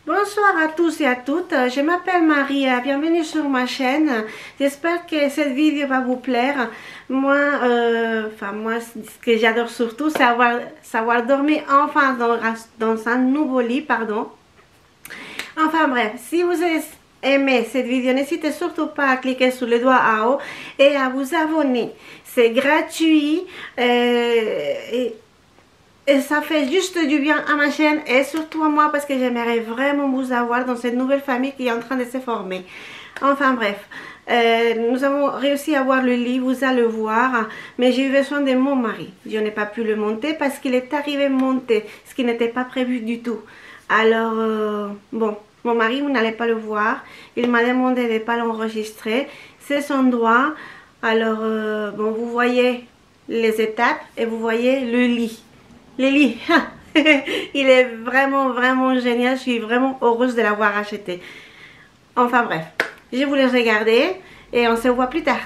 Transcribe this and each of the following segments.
Bonsoir à tous et à toutes, je m'appelle Marie, bienvenue sur ma chaîne. J'espère que cette vidéo va vous plaire. Moi, ce que j'adore surtout, c'est savoir dormir enfin dans un nouveau lit, pardon. Enfin bref, si vous aimez cette vidéo, n'hésitez surtout pas à cliquer sur le doigt en haut et à vous abonner. C'est gratuit et ça fait juste du bien à ma chaîne et surtout à moi parce que j'aimerais vraiment vous avoir dans cette nouvelle famille qui est en train de se former. Enfin bref, nous avons réussi à avoir le lit, vous allez le voir, mais j'ai eu besoin de mon mari. Je n'ai pas pu le monter parce qu'il est arrivé monter, ce qui n'était pas prévu du tout. Alors, bon, mon mari, vous n'allez pas le voir. Il m'a demandé de ne pas l'enregistrer. C'est son droit. Alors, bon, vous voyez les étapes et vous voyez le lit. Le lit, il est vraiment génial. Je suis vraiment heureuse de l'avoir acheté. Enfin bref, je vous laisse regarder et on se voit plus tard.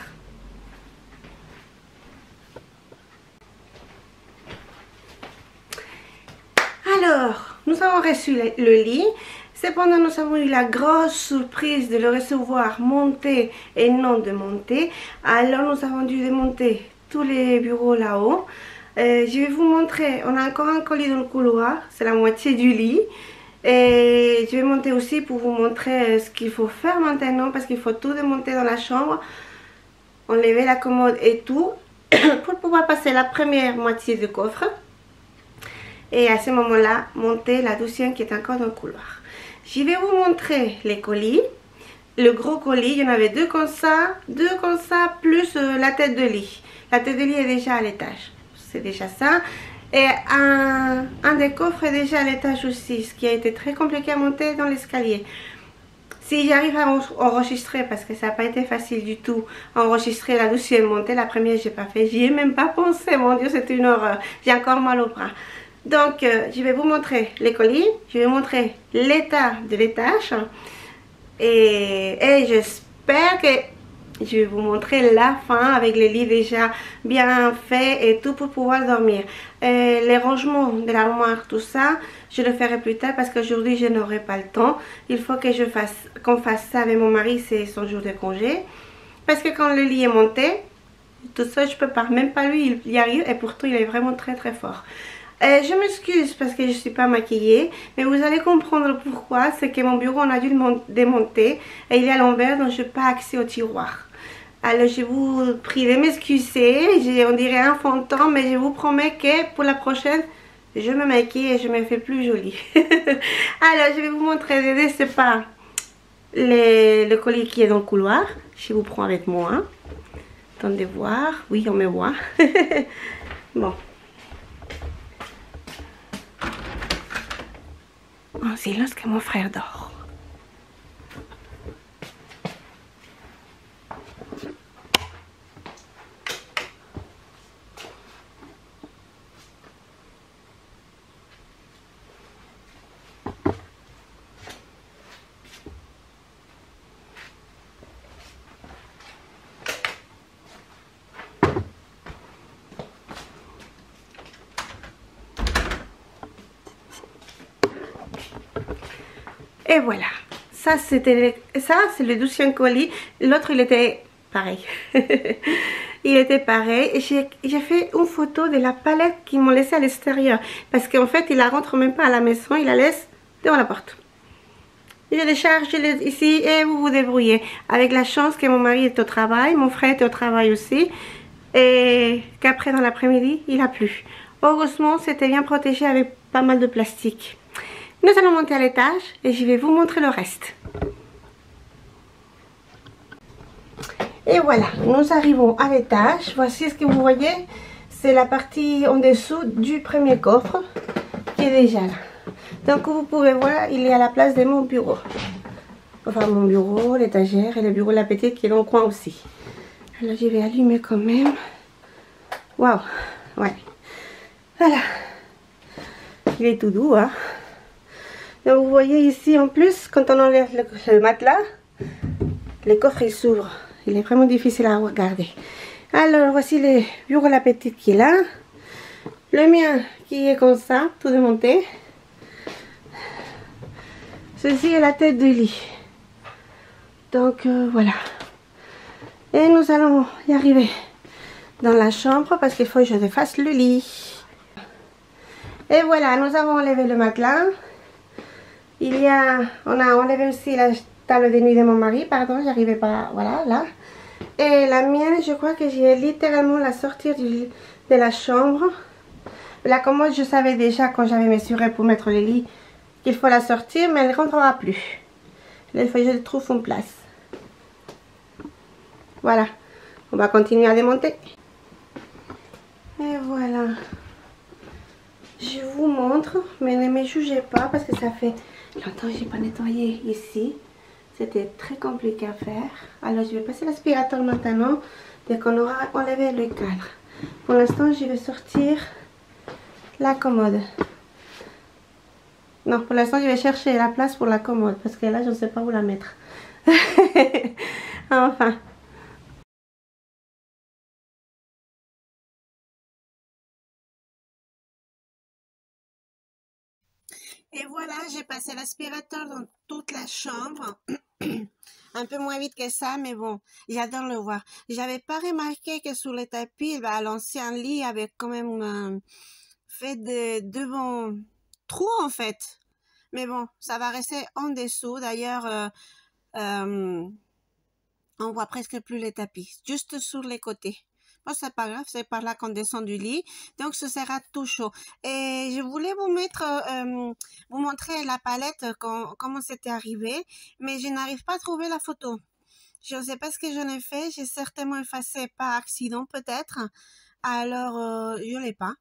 Alors, nous avons reçu le lit. Cependant, nous avons eu la grosse surprise de le recevoir monté et non démonté. Alors, nous avons dû démonter tous les bureaux là-haut. Je vais vous montrer, on a encore un colis dans le couloir, c'est la moitié du lit. Et je vais monter aussi pour vous montrer ce qu'il faut faire maintenant, parce qu'il faut tout démonter dans la chambre, enlever la commode et tout, pour pouvoir passer la première moitié du coffre. Et à ce moment-là, monter la deuxième qui est encore dans le couloir. Je vais vous montrer les colis. Le gros colis, il y en avait deux comme ça, plus la tête de lit. La tête de lit est déjà à l'étage. C'est déjà ça. Et un des coffres est déjà à l'étage aussi, ce qui a été très compliqué à monter dans l'escalier. Si j'arrive à enregistrer, parce que ça n'a pas été facile du tout, enregistrer la deuxième montée, la première j'ai pas fait, j'y ai même pas pensé, mon Dieu, c'était une horreur. J'ai encore mal au bras. Donc, je vais vous montrer les colis, je vais vous montrer l'état de l'étage et j'espère que je vais vous montrer la fin avec les lits déjà bien faits et tout pour pouvoir dormir. Les rangements de l'armoire, tout ça, je le ferai plus tard parce qu'aujourd'hui je n'aurai pas le temps. Il faut que qu'on fasse ça avec mon mari, c'est son jour de congé. Parce que quand le lit est monté, tout ça je peux pas, même pas lui il y arrive et pourtant il est vraiment très fort. Je m'excuse parce que je ne suis pas maquillée, mais vous allez comprendre pourquoi. C'est que mon bureau, on a dû le démonter et il est à l'envers, donc je n'ai pas accès au tiroir. Alors je vous prie de m'excuser, on dirait un fantôme, mais je vous promets que pour la prochaine, je me maquille et je me fais plus jolie. Alors je vais vous montrer de ce pas le colis qui est dans le couloir. Je vous prends avec moi. Attendez voir, oui on me voit. Bon. En silence que mon frère dort. Et voilà, ça c'est le deuxième colis. L'autre il était pareil. Il était pareil. Et j'ai fait une photo de la palette qu'ils m'ont laissée à l'extérieur. Parce qu'en fait, il la rentre même pas à la maison, il la laisse devant la porte. Je décharge ici et vous vous débrouillez. Avec la chance que mon mari est au travail, mon frère est au travail aussi. Et qu'après dans l'après-midi, il a plu. Heureusement, c'était bien protégé avec pas mal de plastique. Nous allons monter à l'étage et je vais vous montrer le reste. Et voilà, nous arrivons à l'étage. Voici ce que vous voyez. C'est la partie en dessous du premier coffre qui est déjà là. Donc vous pouvez voir, il est à la place de mon bureau. Enfin mon bureau, l'étagère et le bureau de la petite qui est dans le coin aussi. Alors je vais allumer quand même. Waouh, ouais. Voilà. Il est tout doux, hein. Donc vous voyez ici en plus, quand on enlève le matelas, le coffre il s'ouvre. Il est vraiment difficile à regarder. Alors voici le bureau de la petite qui est là. Le mien qui est comme ça, tout démonté. Ceci est la tête du lit. Donc voilà. Et nous allons y arriver dans la chambre parce qu'il faut que je défasse le lit. Et voilà, nous avons enlevé le matelas. On a enlevé aussi la table de nuit de mon mari. Pardon, j'arrivais pas. Voilà, là. Et la mienne, je crois que j'ai littéralement la sortir de la chambre. La commode, je savais déjà quand j'avais mesuré pour mettre le lit qu'il faut la sortir, mais elle ne rentrera plus. Là, il faut que je trouve une place. Voilà. On va continuer à démonter. Et voilà. Je vous montre, mais ne me jugez pas parce que ça fait longtemps que je n'ai pas nettoyé ici. C'était très compliqué à faire. Alors je vais passer l'aspirateur maintenant dès qu'on aura enlevé le cadre. Pour l'instant, je vais sortir la commode. Non, pour l'instant, je vais chercher la place pour la commode parce que là, je ne sais pas où la mettre. Enfin. Et voilà, j'ai passé l'aspirateur dans toute la chambre. Un peu moins vite que ça, mais bon, j'adore le voir. J'avais pas remarqué que sur le tapis, l'ancien lit avait quand même fait de bons trous en fait. Mais bon, ça va rester en dessous. D'ailleurs, on voit presque plus les tapis, juste sur les côtés. Bon, c'est pas grave, c'est par là qu'on descend du lit. Donc, ce sera tout chaud. Et je voulais vous montrer la palette, comment c'était arrivé. Mais je n'arrive pas à trouver la photo. Je ne sais pas ce que j'en ai fait. J'ai certainement effacé par accident, peut-être. Alors, je ne l'ai pas.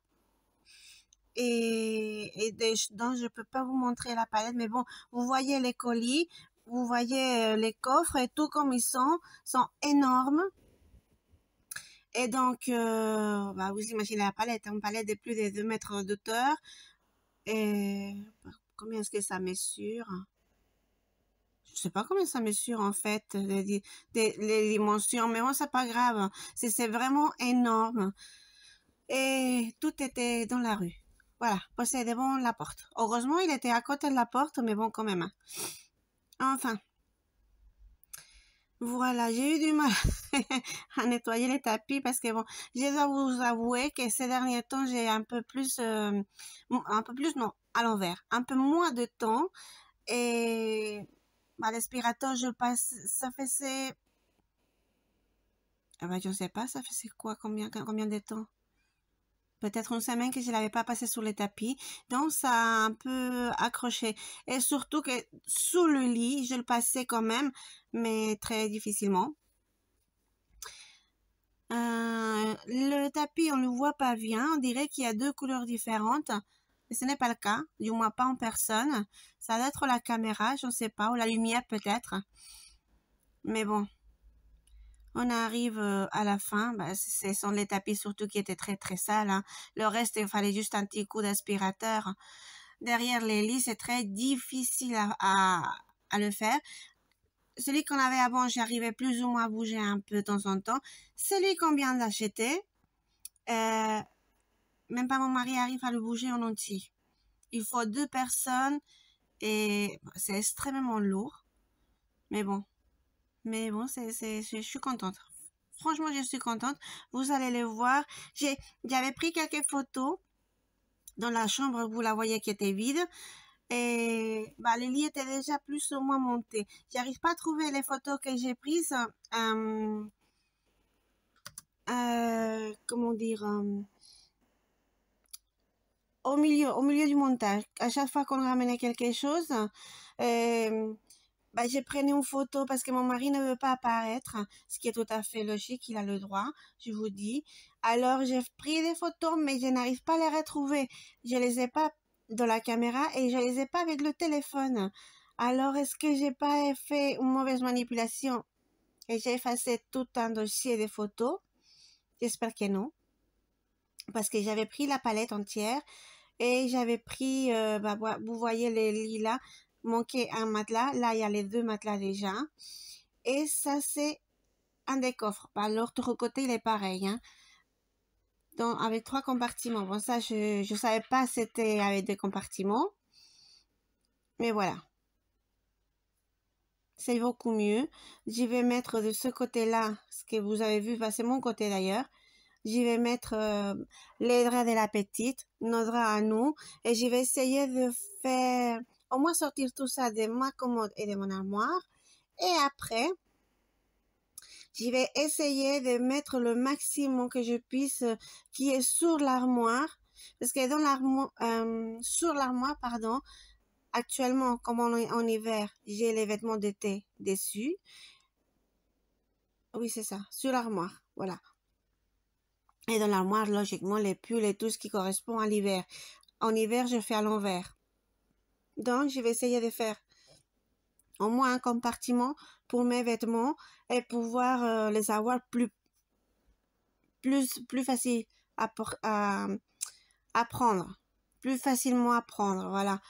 Donc, je ne peux pas vous montrer la palette. Mais bon, vous voyez les colis. Vous voyez les coffres et tout comme ils sont énormes. Et donc, vous imaginez la palette, une palette de plus de 2 mètres d'auteur. Et combien est-ce que ça mesure? Je sais pas combien ça mesure en fait, les dimensions, mais bon, c'est pas grave. C'est vraiment énorme. Et tout était dans la rue. Voilà, passé devant la porte. Heureusement, il était à côté de la porte, mais bon, quand même. Enfin. Voilà, j'ai eu du mal à nettoyer les tapis parce que bon, je dois vous avouer que ces derniers temps, j'ai un peu plus, non, à l'envers, un peu moins de temps et l'aspirateur, je passe, ça faisait, je sais pas, ça faisait quoi, combien de temps? Peut-être une semaine que je l'avais pas passé sur les tapis, donc ça a un peu accroché. Et surtout que sous le lit, je le passais quand même, mais très difficilement. Le tapis, on ne le voit pas bien. On dirait qu'il y a 2 couleurs différentes. Mais ce n'est pas le cas, du moins pas en personne. Ça doit être la caméra, je ne sais pas, ou la lumière peut-être. Mais bon, on arrive à la fin. Ce sont les tapis surtout qui étaient très très sales, hein. Le reste, il fallait juste un petit coup d'aspirateur. Derrière les lits, c'est très difficile à le faire. Celui qu'on avait avant, j'arrivais plus ou moins à bouger un peu de temps en temps. Celui qu'on vient d'acheter, même pas mon mari arrive à le bouger en entier. Il faut 2 personnes et c'est extrêmement lourd. Mais bon, je suis contente. Franchement, je suis contente. Vous allez le voir. J'avais pris quelques photos dans la chambre, vous la voyez qui était vide. Et le lit était déjà plus ou moins monté. J'arrive pas à trouver les photos que j'ai prises. Comment dire, au milieu du montage. À chaque fois qu'on ramenait quelque chose, je prenais une photo parce que mon mari ne veut pas apparaître, ce qui est tout à fait logique, il a le droit, je vous dis. Alors j'ai pris des photos, mais je n'arrive pas à les retrouver. Je les ai pas dans la caméra et je les ai pas avec le téléphone. Alors est-ce que j'ai pas fait une mauvaise manipulation et j'ai effacé tout un dossier de photos? J'espère que non. Parce que j'avais pris la palette entière et j'avais pris, vous voyez les lits là, manquait un matelas. Là, il y a les 2 matelas déjà. Et ça, c'est un des coffres. L'autre côté, il est pareil, hein. Donc, avec 3 compartiments. Bon, ça, je savais pas c'était avec 2 compartiments. Mais voilà. c'est beaucoup mieux. Je vais mettre de ce côté-là, ce que vous avez vu, c'est mon côté d'ailleurs. Je vais mettre les draps de la petite, nos draps à nous, et je vais essayer de faire, au moins sortir tout ça de ma commode et de mon armoire. Et après, je vais essayer de mettre le maximum que je puisse qui est sur l'armoire, parce que dans l'armoire, sur l'armoire, pardon, actuellement, comme on est en hiver, j'ai les vêtements d'été dessus. Oui, c'est ça, sur l'armoire, voilà. Et dans l'armoire, logiquement, les pulls et tout ce qui correspond à l'hiver. En hiver, je fais à l'envers. Donc, je vais essayer de faire au moins un compartiment pour mes vêtements et pouvoir les avoir plus facile à prendre. Plus facilement à prendre, voilà.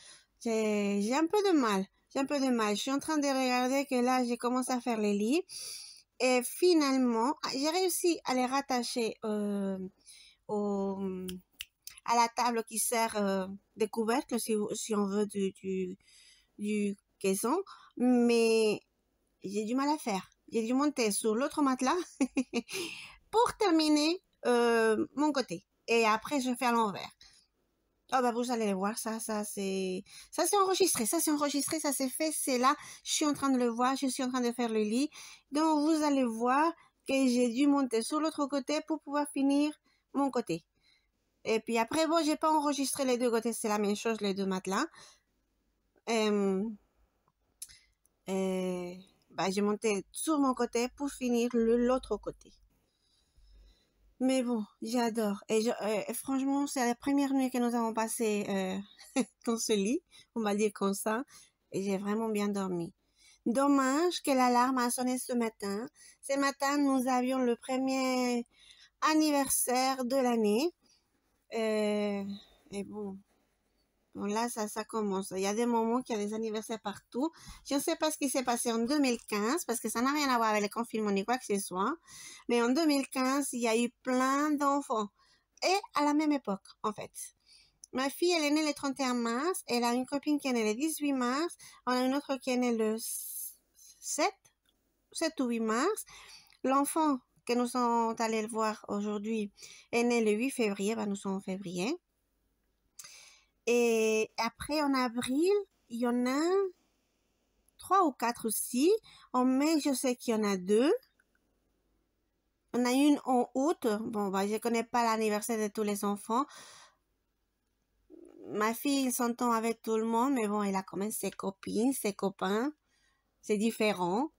J'ai un peu de mal. Je suis en train de regarder que là, j'ai commencé à faire les lits. Et finalement, j'ai réussi à les rattacher à la table qui sert de couvercle, si on veut, du caisson. Mais j'ai du mal à faire. J'ai dû monter sur l'autre matelas pour terminer mon côté. Et après, je fais à l'envers. Oh bah vous allez voir, ça c'est enregistré, ça c'est fait, c'est là, je suis en train de le voir, je suis en train de faire le lit. Donc vous allez voir que j'ai dû monter sur l'autre côté pour pouvoir finir mon côté. Et puis après, bon, j'ai pas enregistré les deux côtés, c'est la même chose, les deux matelas. Bah j'ai monté sur mon côté pour finir l'autre côté. Mais bon, j'adore. Et franchement, c'est la première nuit que nous avons passée dans ce lit, on va dire comme ça. Et j'ai vraiment bien dormi. Dommage que l'alarme a sonné ce matin. Ce matin, nous avions le premier anniversaire de l'année. Et bon, là, ça commence. Il y a des moments qu'il y a des anniversaires partout. Je ne sais pas ce qui s'est passé en 2015, parce que ça n'a rien à voir avec le confinement ni quoi que ce soit. Mais en 2015, il y a eu plein d'enfants. Et à la même époque, en fait. Ma fille, elle est née le 31 mars. Elle a une copine qui est née le 18 mars. On a une autre qui est née le 7 ou 8 mars. L'enfant que nous sommes allés le voir aujourd'hui est né le 8 février. Ben, nous sommes en février. Et après, en avril, il y en a 3 ou 4 aussi. En mai, je sais qu'il y en a 2. On a une en août. Bon, bah, je connais pas l'anniversaire de tous les enfants. Ma fille s'entend avec tout le monde, mais bon, elle a quand même ses copines, ses copains. C'est différent.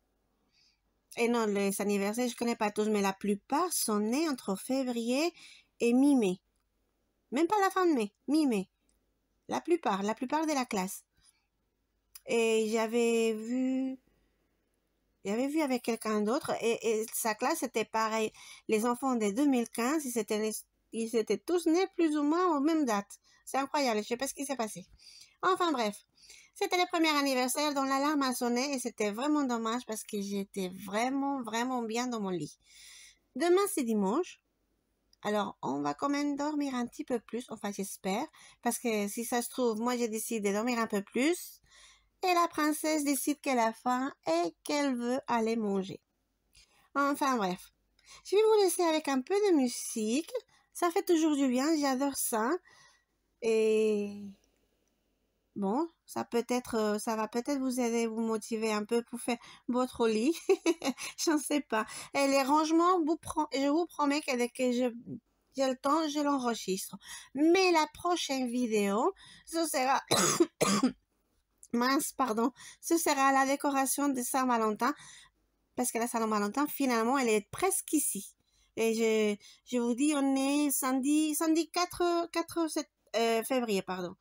Et non, les anniversaires, je connais pas tous, mais la plupart sont nés entre février et mi-mai. Même pas la fin de mai, mi-mai. La plupart de la classe. Et j'avais vu avec quelqu'un d'autre, et sa classe était pareil. Les enfants de 2015, ils étaient tous nés plus ou moins aux mêmes dates. C'est incroyable, je sais pas ce qui s'est passé. Enfin bref. C'était le premier anniversaire dont l'alarme a sonné et c'était vraiment dommage parce que j'étais vraiment, vraiment bien dans mon lit. Demain, c'est dimanche. Alors, on va quand même dormir un petit peu plus, enfin j'espère, parce que si ça se trouve, moi j'ai décidé de dormir un peu plus, et la princesse décide qu'elle a faim et qu'elle veut aller manger. Enfin bref, je vais vous laisser avec un peu de musique, ça fait toujours du bien, j'adore ça, et bon, ça va peut-être vous aider, vous motiver un peu pour faire votre lit, je ne sais pas. Et les rangements, je vous promets que dès que j'ai le temps, je l'enregistre. Mais la prochaine vidéo, ce sera, ce sera la décoration de Saint-Valentin, parce que la Saint-Valentin, finalement, elle est presque ici. Et je vous dis, on est samedi 4 février, pardon.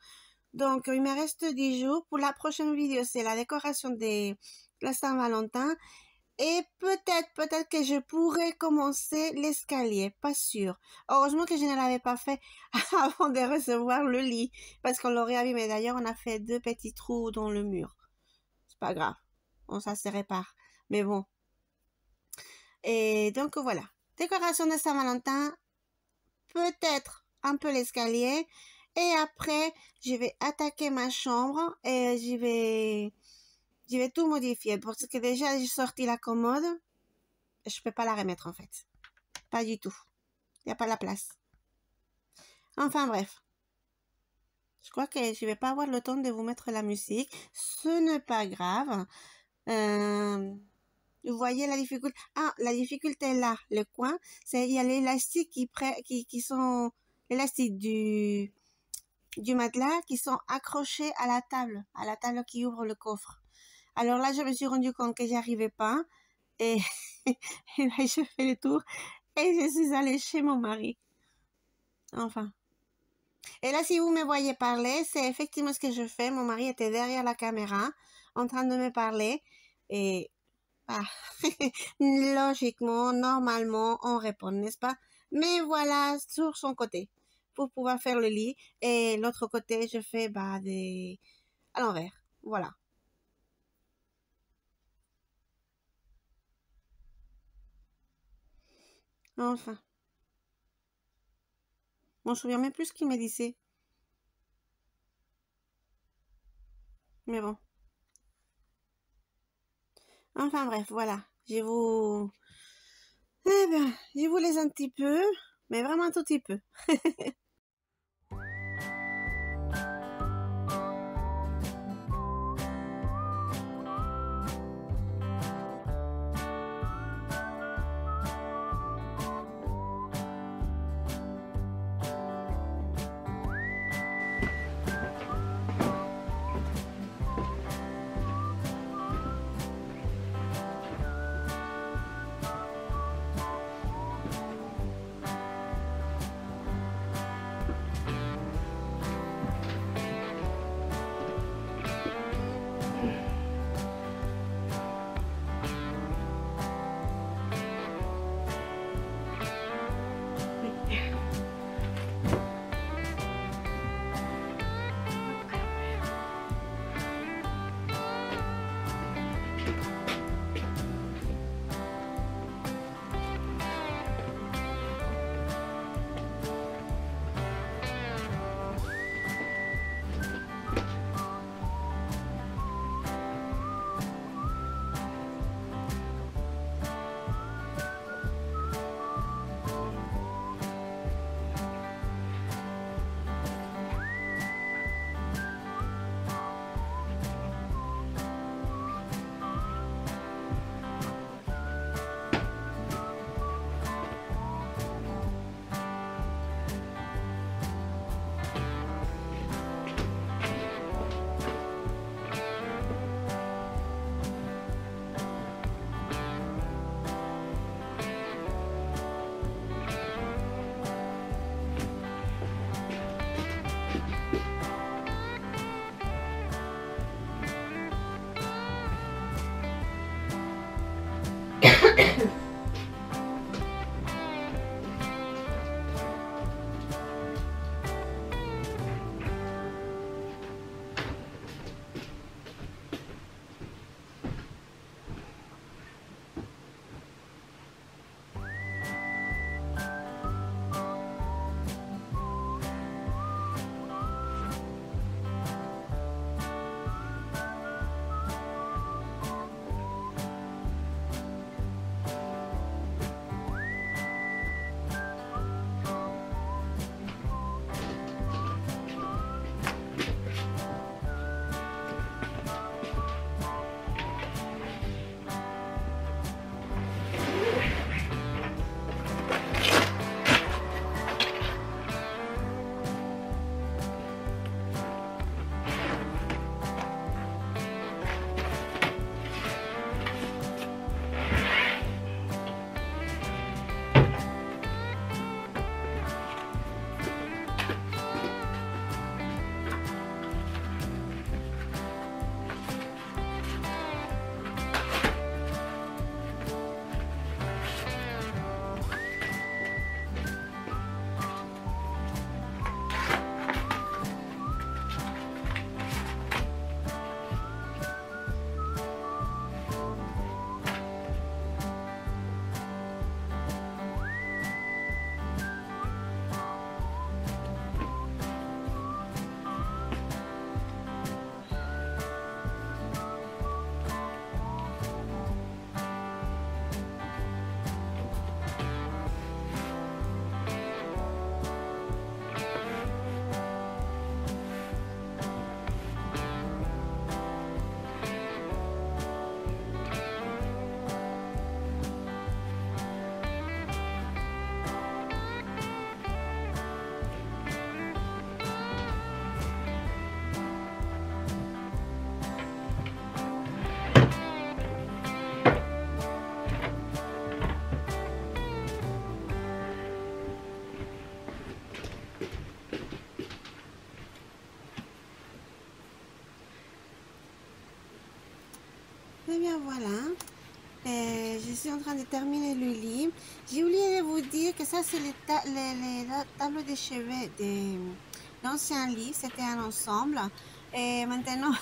Donc, il me reste 10 jours. Pour la prochaine vidéo, c'est la décoration de la Saint-Valentin. Et peut-être que je pourrais commencer l'escalier. Pas sûr. Heureusement que je ne l'avais pas fait avant de recevoir le lit. Parce qu'on l'aurait abîmé. D'ailleurs, on a fait 2 petits trous dans le mur. C'est pas grave. Bon, ça se répare. Mais bon. Et donc, voilà. Décoration de Saint-Valentin. Peut-être un peu l'escalier. Et après, je vais attaquer ma chambre et je Je vais tout modifier parce que déjà j'ai sorti la commode. Je peux pas la remettre en fait. Pas du tout. Il n'y a pas la place. Enfin bref. Je crois que je vais pas avoir le temps de vous mettre la musique. Ce n'est pas grave. Vous voyez la difficulté? Ah, la difficulté est là. Le coin, c'est il y a l'élastique qui sont l'élastique du matelas qui sont accrochés à la table qui ouvre le coffre. Alors là, je me suis rendu compte que j'y arrivais pas et, et là, je fais le tour et je suis allée chez mon mari. Enfin. Et là, si vous me voyez parler, c'est effectivement ce que je fais. Mon mari était derrière la caméra, en train de me parler. Et, logiquement, normalement, on répond, n'est-ce pas? Mais voilà, sur son côté, pour pouvoir faire le lit. Et l'autre côté, je fais, à l'envers. Voilà. Enfin. Je m'en souviens même plus ce qu'il me disait. Mais bon. Enfin bref, voilà. Je vous laisse un petit peu, mais vraiment un tout petit peu. Eh bien voilà, je suis en train de terminer le lit. J'ai oublié de vous dire que ça c'est les tableaux de chevet de l'ancien lit, c'était un ensemble. Et maintenant,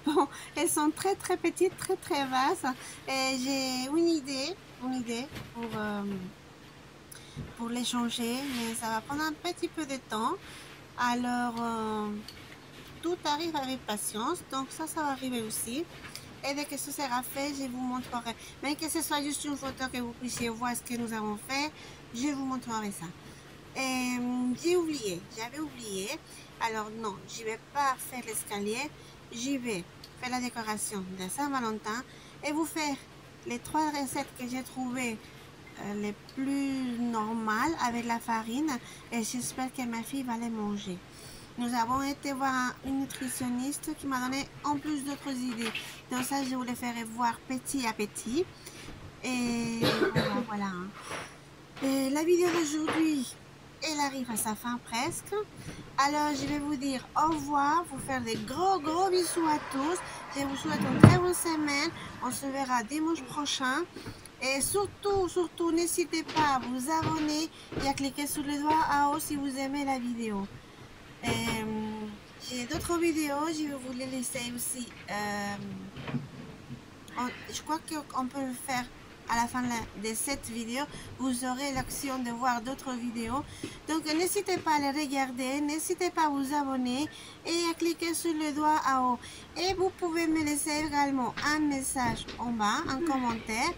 bon, elles sont très très petites, très très vastes. Et j'ai une idée pour les changer, mais ça va prendre un petit peu de temps. Alors, tout arrive avec patience, donc ça va arriver aussi. Et dès que ce sera fait, je vous montrerai. Mais que ce soit juste une photo que vous puissiez voir ce que nous avons fait, je vous montrerai ça. Et j'avais oublié. Alors non, je vais pas faire l'escalier. J'y vais faire la décoration de Saint-Valentin et vous faire les 3 recettes que j'ai trouvées les plus normales avec la farine. Et j'espère que ma fille va les manger. Nous avons été voir une nutritionniste qui m'a donné en plus d'autres idées. Donc ça, je vous les ferai voir petit à petit. Et voilà. Et la vidéo d'aujourd'hui, elle arrive à sa fin presque. Alors, je vais vous dire au revoir, vous faire des gros bisous à tous. Je vous souhaite une très bonne semaine. On se verra dimanche prochain. Et surtout, n'hésitez pas à vous abonner et à cliquer sur le doigt en haut si vous aimez la vidéo. J'ai d'autres vidéos, je vais vous les laisser aussi. Je crois qu'on peut le faire à la fin de cette vidéo. Vous aurez l'option de voir d'autres vidéos. Donc n'hésitez pas à les regarder, n'hésitez pas à vous abonner et à cliquer sur le doigt en haut. Et vous pouvez me laisser également un message en bas, un commentaire.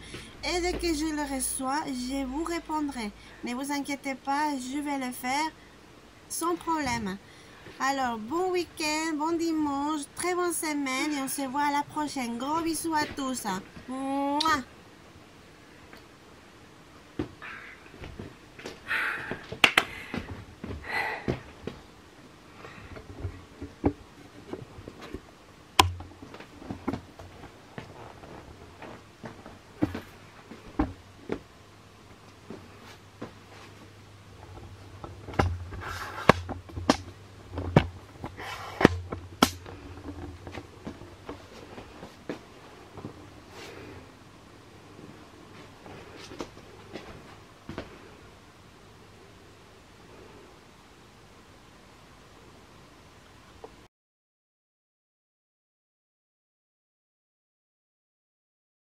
Et dès que je le reçois, je vous répondrai. Ne vous inquiétez pas, je vais le faire sans problème. Alors, bon week-end, bon dimanche, très bonne semaine et on se voit à la prochaine. Gros bisous à tous. Mouah.